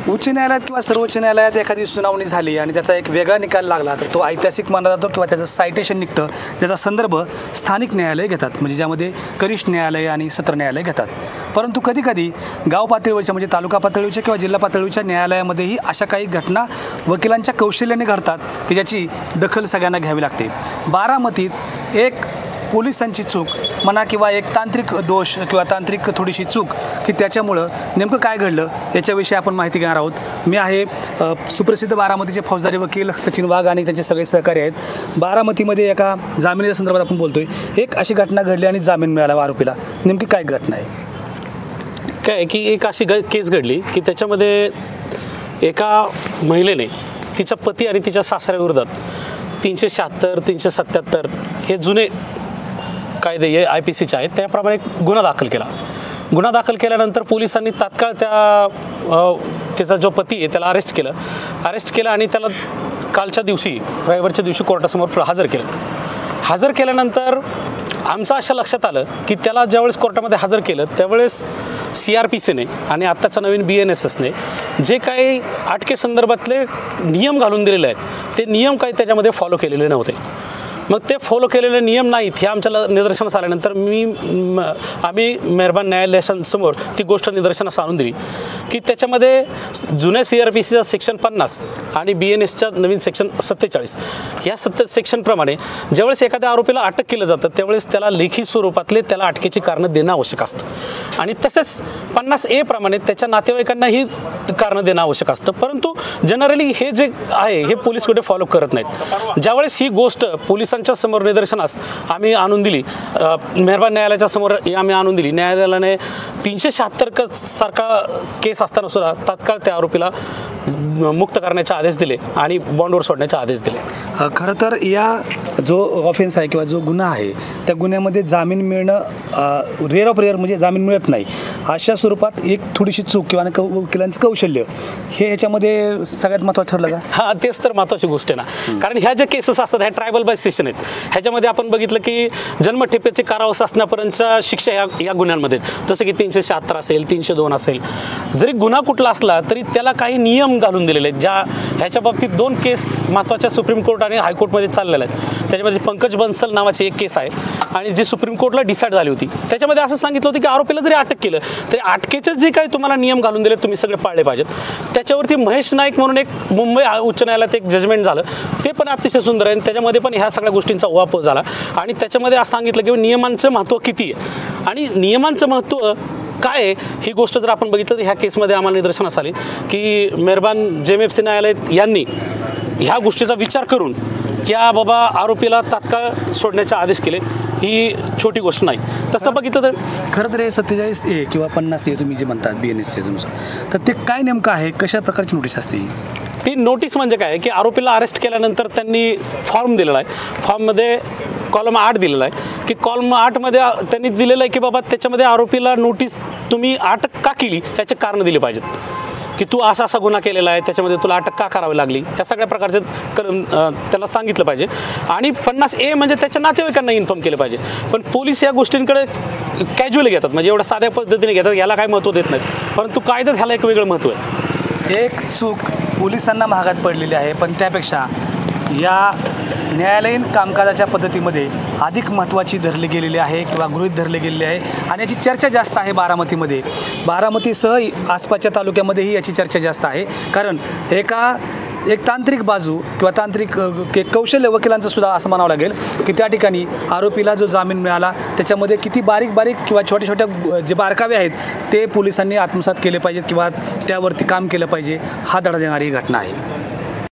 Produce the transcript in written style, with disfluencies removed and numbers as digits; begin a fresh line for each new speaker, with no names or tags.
उच्च न्यायालयात किंवा सर्वोच्च न्यायालयात एखादी सुनावणी झाली आणि त्याचा एक वेगळा निकाल लागला तर तो ऐतिहासिक मानला जातो किंवा त्याचं सायटेशन निघतं, त्याचा संदर्भ स्थानिक न्यायालय घेतात, म्हणजे ज्यामध्ये कनिष्ठ न्यायालय आणि सत्र न्यायालय घेतात. परंतु कधीकधी गाव पातळीवरच्या म्हणजे तालुका पातळीवरच्या किंवा जिल्हा पातळीवरच्या न्यायालयामध्येही अशा काही घटना वकिलांच्या कौशल्याने घडतात की ज्याची दखल सगळ्यांना घ्यावी लागते. बारामतीत एक पोलिसांची चूक म्हणा किंवा एक तांत्रिक दोष किंवा तांत्रिक थोडीशी चूक की त्याच्यामुळं नेमकं काय घडलं याच्याविषयी आपण माहिती घेणार आहोत. मी आहे सुप्रसिद्ध बारामतीचे फौजदारी वकील सचिन वाघ आणि त्यांचे सगळे सहकारी आहेत. बारामतीमध्ये एका जामिनाच्या संदर्भात आपण बोलतोय. एक अशी घटना घडली आणि जामीन मिळाला आरोपीला, नेमकी काय घटना आहे?
काय की एक अशी केस घडली की त्याच्यामध्ये एका महिलेने तिच्या पती आणि तिच्या सासऱ्याविरोधात 376, 377 हे जुने कायदे हे IPCचे आहेत त्याप्रमाणे गुन्हा दाखल केला. गुन्हा दाखल केल्यानंतर पोलिसांनी तात्काळ त्याचा जो पती आहे त्याला अरेस्ट केलं आणि त्याला कालच्या दिवशी रविवारच्या दिवशी कोर्टासमोर हजर केल्यानंतर आमचं असं लक्षात आलं की त्याला ज्यावेळेस कोर्टामध्ये हजर केलं त्यावेळेस CRPCने आणि आत्ताच्या नवीन BNSSने जे काही अटके संदर्भातले नियम घालून दिलेले आहेत ते नियम काही त्याच्यामध्ये फॉलो केलेले नव्हते. मग ते फॉलो केलेले नियम नाहीत हे आमच्या निदर्शनास आल्यानंतर आम्ही मेहरबान न्यायालयासमोर ती गोष्ट निदर्शनास आणून दिली की त्याच्यामध्ये जुन्या CRPCचा सेक्शन 50 आणि BNSच्या नवीन सेक्शन 47 या सेक्शनप्रमाणे ज्यावेळेस एखाद्या आरोपीला अटक केलं जातं त्यावेळेस त्याला लेखी स्वरूपातले त्याला अटकेची कारणं देणं आवश्यक असतं आणि तसेच 50A प्रमाणे त्याच्या नातेवाईकांनाही कारणं देणं आवश्यक असतं. परंतु जनरली हे जे आहे हे पोलीस कुठे फॉलो करत नाहीत. ज्यावेळेस ही गोष्ट पोलिसांच्या समोर निदर्शनास आम्ही आणून दिली, मेहरबान न्यायालयाच्या समोर आम्ही आणून दिली, न्यायालयाने 376 सारखा केस असताना सुद्धा तात्काळ त्या आरोपीला मुक्त करण्याचे आदेश दिले आणि बॉन्डवर सोडण्याचे आदेश दिले.
खरं तर या जो ऑफेन्स आहे किंवा जो गुन्हा आहे त्या गुन्ह्यामध्ये जामीन मिळणं रेअर ऑफ रेअर म्हणजे जामीन मिळत नाही. अशा स्वरूपात एक थोडीशी चूक किंवा वकिलांचं कौशल्य हे ह्याच्यामध्ये सगळ्यात महत्त्वाचं ठरलं का?
हां, तेच तर महत्त्वाची गोष्ट आहे ना. कारण ह्या ज्या केसेस असतात ह्या ट्रायबल बाय सेशन आहेत. ह्याच्यामध्ये आपण बघितलं की जन्मठेपेचे कारावास असण्यापर्यंतच्या शिक्षा या गुन्ह्यांमध्ये जसं की 376 असेल, 302 असेल. जरी गुन्हा कुठला असला तरी त्याला काही नियम घालून दिलेले आहेत. ह्याच्या बाबतीत 2 केस महत्त्वाच्या सुप्रीम कोर्ट आणि हायकोर्टमध्ये चाललेल्या आहेत. त्याच्यामध्ये पंकज बन्सल नावाची एक केस आहे आणि जी सुप्रीम कोर्टला डिसाईड झाली होती. त्याच्यामध्ये असं सांगितलं होतं की आरोपीला जरी अटक केलं तरी अटकेचे जे काही तुम्हाला नियम घालून दिले तुम्ही सगळे पाळले पाहिजेत. त्याच्यावरती महेश नाईक म्हणून एक मुंबई उच्च न्यायालयात एक जजमेंट झालं, ते पण अतिशय सुंदर आहे. त्याच्यामध्ये पण ह्या सगळ्या गोष्टींचा उहापोह झाला आणि त्याच्यामध्ये असं सांगितलं की नियमांचं महत्त्व किती आहे आणि नियमांचं महत्त्व काय आहे ही गोष्ट जर आपण बघितलं तर ह्या केसमध्ये आम्हाला निदर्शनास आली की मेहरबान JMFC न्यायालय यांनी ह्या गोष्टीचा विचार करून क्या बाबा आरोपीला तात्काळ सोडण्याचे आदेश केले. ही छोटी गोष्ट नाही. तसं बघितलं तर
खरं तर हे 47A किंवा 50A तुम्ही जे म्हणतात BNSचे नुसार तर ते काय नेमकं आहे, कशा प्रकारची नोटीस असते?
ती नोटीस म्हणजे काय की आरोपीला अरेस्ट केल्यानंतर त्यांनी फॉर्म दिलेला आहे. फॉर्ममध्ये कॉलम 8 दिलेला आहे की कॉलम 8मध्ये त्यांनी दिलेलं आहे की बाबा त्याच्यामध्ये आरोपीला नोटीस तुम्ही अटक का केली याचे कारणं दिले पाहिजेत की तू असा गुन्हा केलेला आहे त्याच्यामध्ये तुला अटक का करावी लागली या सगळ्या प्रकारचे त्याला सांगितलं पाहिजे. आणि 50A म्हणजे त्याच्या नातेवाईकांना इन्फॉर्म केलं पाहिजे. पण पोलीस या गोष्टींकडे कॅज्युअली घेतात, म्हणजे एवढ्या साध्या पद्धतीने घेतात, याला काय महत्त्व देत नाहीत. परंतु कायद्यात ह्याला एक वेगळं महत्त्व आहे.
एक चूक पोलिसांना महागात पडलेली आहे पण त्यापेक्षा या न्यायालयीन कामकाजाच्या पद्धतीमध्ये अधिक महत्त्वाची धरली गेलेली आहे किंवा गृहीत धरली गेलेली आहे आणि याची चर्चा जास्त आहे बारामतीमध्ये. बारामतीसह आसपासच्या तालुक्यामध्येही याची चर्चा जास्त आहे. कारण एक तांत्रिक बाजू किंवा तांत्रिक कौशल्य वकिलांचं सुद्धा असं म्हणावं लागेल की त्या ठिकाणी आरोपीला जो जामीन मिळाला त्याच्यामध्ये किती बारीक किंवा छोट्या छोट्या जे बारकावे आहेत ते पोलिसांनी आत्मसात केले पाहिजेत किंवा त्यावरती काम केलं पाहिजे, हा धडा देणारी घटना आहे.